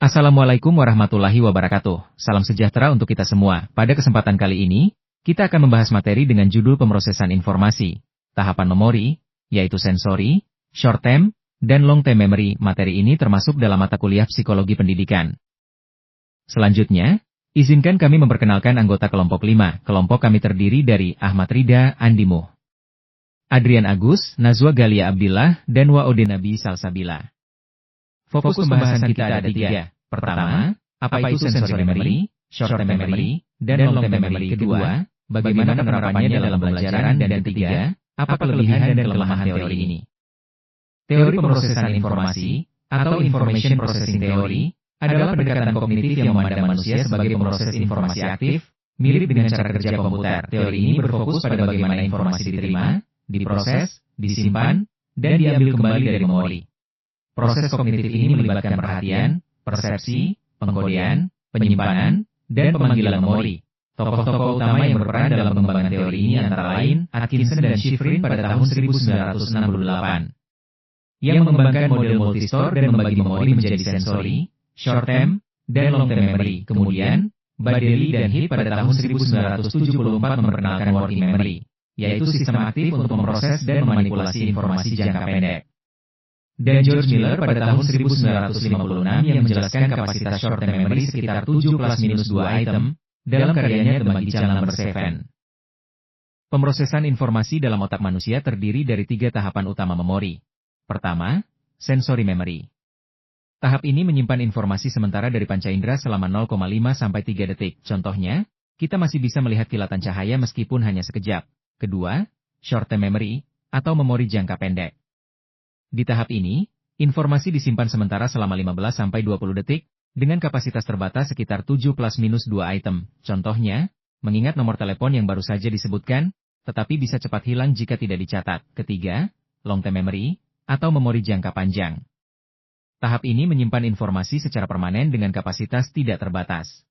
Assalamualaikum warahmatullahi wabarakatuh. Salam sejahtera untuk kita semua. Pada kesempatan kali ini, kita akan membahas materi dengan judul pemrosesan informasi, tahapan memori, yaitu sensori, short term, dan long term memory. Materi ini termasuk dalam mata kuliah psikologi pendidikan. Selanjutnya, izinkan kami memperkenalkan anggota kelompok 5. Kelompok kami terdiri dari Ahmad Rida, Andimuh, Adrian Agus, Nazwa Galia Abdillah, dan Waode Nabi Salsabila. Fokus pembahasan kita ada 3. Pertama, apa itu sensory memory, short term memory, dan long term memory. Kedua, bagaimana penerapannya dalam pembelajaran, dan ketiga, apa kelebihan dan kelemahan teori ini. Teori pemrosesan informasi, atau information processing theory, adalah pendekatan kognitif yang memandang manusia sebagai pemroses informasi aktif, mirip dengan cara kerja komputer. Teori ini berfokus pada bagaimana informasi diterima, diproses, disimpan, dan diambil kembali dari memori. Proses kognitif ini melibatkan perhatian, persepsi, pengkodean, penyimpanan, dan pemanggilan memori. Tokoh-tokoh utama yang berperan dalam pengembangan teori ini antara lain Atkinson dan Shiffrin pada tahun 1968, yang mengembangkan model multistore dan membagi memori menjadi sensori, short term, dan long term memory. Kemudian, Baddeley dan Heath pada tahun 1974 memperkenalkan working memory, yaitu sistem aktif untuk memproses dan memanipulasi informasi jangka pendek. Dan George Miller pada tahun 1956 yang menjelaskan kapasitas short term memory sekitar 7 + -2 item, dalam karyanya The Magical Number 7. Pemrosesan informasi dalam otak manusia terdiri dari 3 tahapan utama memori. Pertama, sensory memory. Tahap ini menyimpan informasi sementara dari panca indera selama 0,5 sampai 3 detik. Contohnya, kita masih bisa melihat kilatan cahaya meskipun hanya sekejap. Kedua, short term memory, atau memori jangka pendek. Di tahap ini, informasi disimpan sementara selama 15 sampai 20 detik, dengan kapasitas terbatas sekitar 7 + -2 item. Contohnya, mengingat nomor telepon yang baru saja disebutkan, tetapi bisa cepat hilang jika tidak dicatat. Ketiga, long term memory, atau memori jangka panjang. Tahap ini menyimpan informasi secara permanen dengan kapasitas tidak terbatas.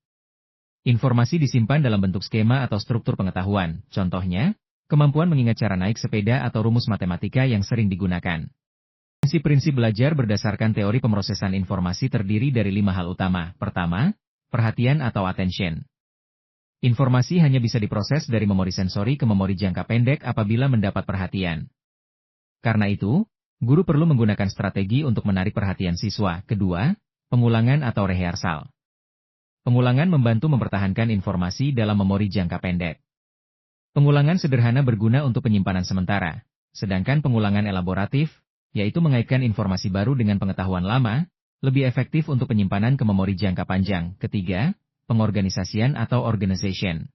Informasi disimpan dalam bentuk skema atau struktur pengetahuan. Contohnya, kemampuan mengingat cara naik sepeda atau rumus matematika yang sering digunakan. Prinsip-prinsip belajar berdasarkan teori pemrosesan informasi terdiri dari 5 hal utama. Pertama, perhatian atau attention. Informasi hanya bisa diproses dari memori sensori ke memori jangka pendek apabila mendapat perhatian. Karena itu, guru perlu menggunakan strategi untuk menarik perhatian siswa. Kedua, pengulangan atau rehearsal. Pengulangan membantu mempertahankan informasi dalam memori jangka pendek. Pengulangan sederhana berguna untuk penyimpanan sementara, sedangkan pengulangan elaboratif, yaitu mengaitkan informasi baru dengan pengetahuan lama, lebih efektif untuk penyimpanan ke memori jangka panjang. Ketiga, pengorganisasian atau organization.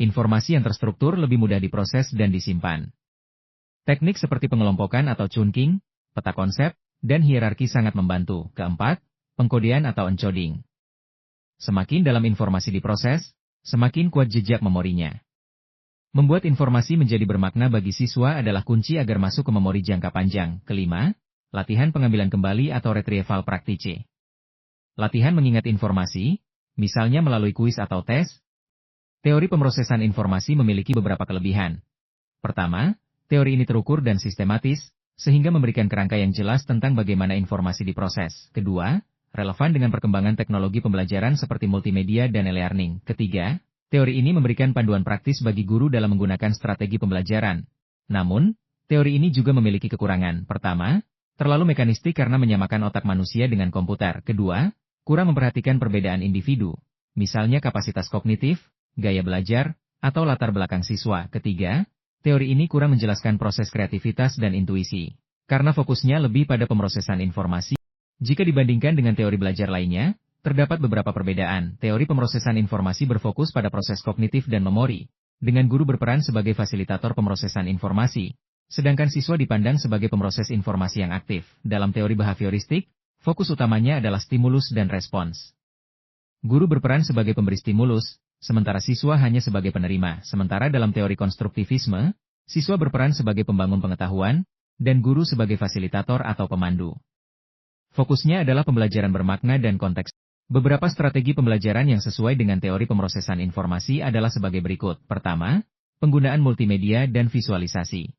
Informasi yang terstruktur lebih mudah diproses dan disimpan. Teknik seperti pengelompokan atau chunking, peta konsep, dan hierarki sangat membantu. Keempat, pengkodean atau encoding. Semakin dalam informasi diproses, semakin kuat jejak memorinya. Membuat informasi menjadi bermakna bagi siswa adalah kunci agar masuk ke memori jangka panjang. Kelima, latihan pengambilan kembali atau retrieval practice. Latihan mengingat informasi, misalnya melalui kuis atau tes. Teori pemrosesan informasi memiliki beberapa kelebihan. Pertama, teori ini terukur dan sistematis, sehingga memberikan kerangka yang jelas tentang bagaimana informasi diproses. Kedua, relevan dengan perkembangan teknologi pembelajaran seperti multimedia dan e-learning. Ketiga, teori ini memberikan panduan praktis bagi guru dalam menggunakan strategi pembelajaran. Namun, teori ini juga memiliki kekurangan. Pertama, terlalu mekanistik karena menyamakan otak manusia dengan komputer. Kedua, kurang memperhatikan perbedaan individu, misalnya kapasitas kognitif, gaya belajar, atau latar belakang siswa. Ketiga, teori ini kurang menjelaskan proses kreativitas dan intuisi, karena fokusnya lebih pada pemrosesan informasi. Jika dibandingkan dengan teori belajar lainnya, terdapat beberapa perbedaan. Teori pemrosesan informasi berfokus pada proses kognitif dan memori, dengan guru berperan sebagai fasilitator pemrosesan informasi, sedangkan siswa dipandang sebagai pemroses informasi yang aktif. Dalam teori behavioristik, fokus utamanya adalah stimulus dan respons. Guru berperan sebagai pemberi stimulus, sementara siswa hanya sebagai penerima. Sementara dalam teori konstruktivisme, siswa berperan sebagai pembangun pengetahuan, dan guru sebagai fasilitator atau pemandu. Fokusnya adalah pembelajaran bermakna dan konteks. Beberapa strategi pembelajaran yang sesuai dengan teori pemrosesan informasi adalah sebagai berikut. Pertama, penggunaan multimedia dan visualisasi.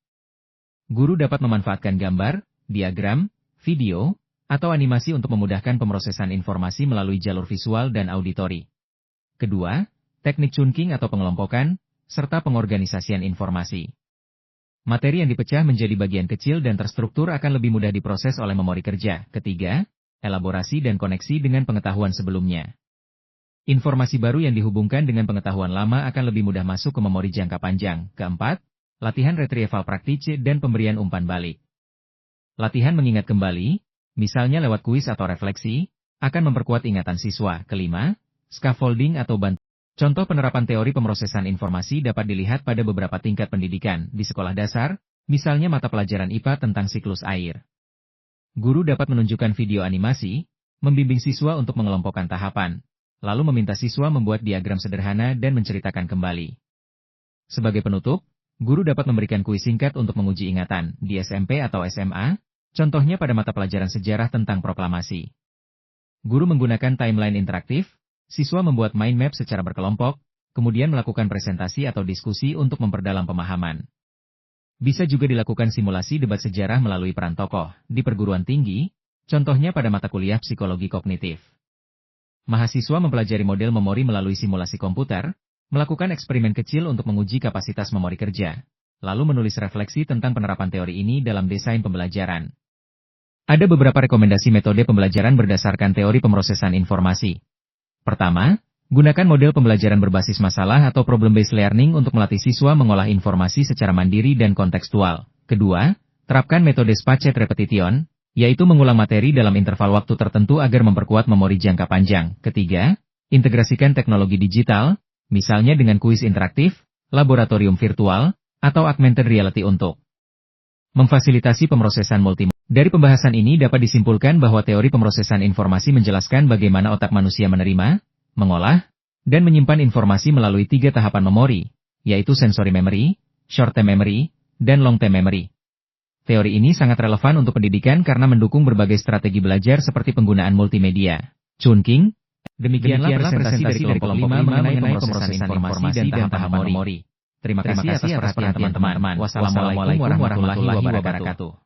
Guru dapat memanfaatkan gambar, diagram, video, atau animasi untuk memudahkan pemrosesan informasi melalui jalur visual dan auditori. Kedua, teknik chunking atau pengelompokan, serta pengorganisasian informasi. Materi yang dipecah menjadi bagian kecil dan terstruktur akan lebih mudah diproses oleh memori kerja. Ketiga, elaborasi dan koneksi dengan pengetahuan sebelumnya. Informasi baru yang dihubungkan dengan pengetahuan lama akan lebih mudah masuk ke memori jangka panjang. Keempat, latihan retrieval praktik dan pemberian umpan balik. Latihan mengingat kembali, misalnya lewat kuis atau refleksi, akan memperkuat ingatan siswa. Kelima, scaffolding atau bantu. Contoh penerapan teori pemrosesan informasi dapat dilihat pada beberapa tingkat pendidikan di sekolah dasar, misalnya mata pelajaran IPA tentang siklus air. Guru dapat menunjukkan video animasi, membimbing siswa untuk mengelompokkan tahapan, lalu meminta siswa membuat diagram sederhana dan menceritakan kembali. Sebagai penutup, guru dapat memberikan kuis singkat untuk menguji ingatan di SMP atau SMA, contohnya pada mata pelajaran sejarah tentang proklamasi. Guru menggunakan timeline interaktif, siswa membuat mind map secara berkelompok, kemudian melakukan presentasi atau diskusi untuk memperdalam pemahaman. Bisa juga dilakukan simulasi debat sejarah melalui peran tokoh di perguruan tinggi, contohnya pada mata kuliah psikologi kognitif. Mahasiswa mempelajari model memori melalui simulasi komputer, melakukan eksperimen kecil untuk menguji kapasitas memori kerja, lalu menulis refleksi tentang penerapan teori ini dalam desain pembelajaran. Ada beberapa rekomendasi metode pembelajaran berdasarkan teori pemrosesan informasi. Pertama, gunakan model pembelajaran berbasis masalah atau problem-based learning untuk melatih siswa mengolah informasi secara mandiri dan kontekstual. Kedua, terapkan metode spaced repetition, yaitu mengulang materi dalam interval waktu tertentu agar memperkuat memori jangka panjang. Ketiga, integrasikan teknologi digital, misalnya dengan kuis interaktif, laboratorium virtual, atau augmented reality untuk memfasilitasi pemrosesan multimodal. Dari pembahasan ini dapat disimpulkan bahwa teori pemrosesan informasi menjelaskan bagaimana otak manusia menerima, mengolah, dan menyimpan informasi melalui 3 tahapan memori, yaitu sensory memory, short-term memory, dan long-term memory. Teori ini sangat relevan untuk pendidikan karena mendukung berbagai strategi belajar seperti penggunaan multimedia, chunking. Demikianlah presentasi dari kelompok 5 mengenai pemrosesan informasi dan tahapan memori. Terima kasih atas perhatian teman-teman. Wassalamualaikum warahmatullahi wabarakatuh.